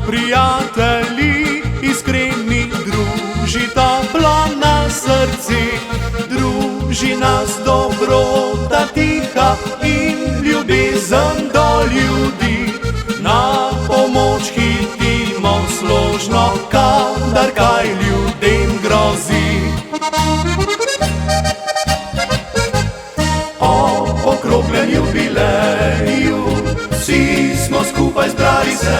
Prijatelji iskreni družita plana srci, druži nas dobrota tiha in ljubezen do ljudi. Na pomoč hitimo složno, kadar kaj ljudem grozi. Ob okroglem jubileju vsi smo skupaj zbrali se,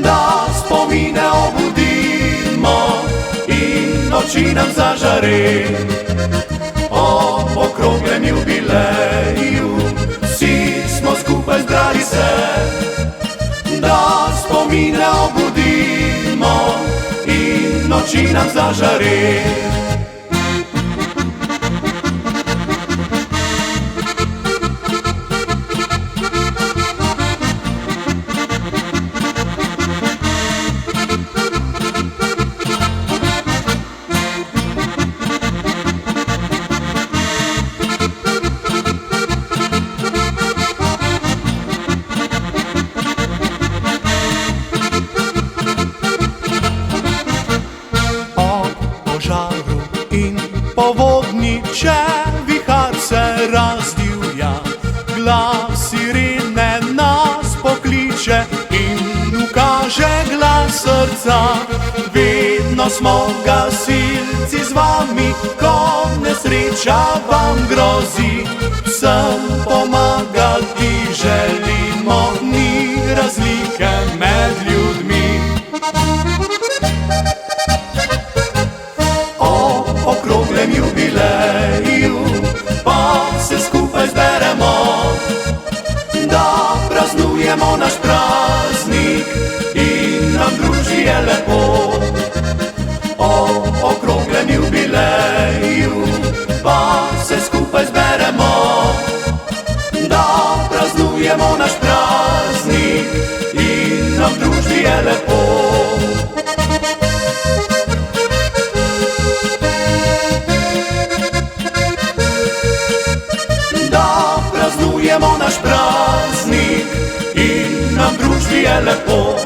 da spomine obudimo in oči nam zažare. Ob okroglem jubileju vsi smo skupaj zbrali se, da spomine obudimo in oči nam zažare. Povodni, če vihar se razdivja, glas sirene nas pokliče in ukaže glas srca. Vedno smo gasilci z vami, ko nesreča vam grozi. Vsem pomagati želimo, ni razlike med ljudmi. Okroglem jubileju pa se skupaj zberemo, da praznujemo naš praznik in nam druži je lepo. Okroglem jubileju pa se skupaj zberemo, da praznujemo naš praznik in nam druži je lepo. Praznujemo naš praznik in nam družbi je lepo.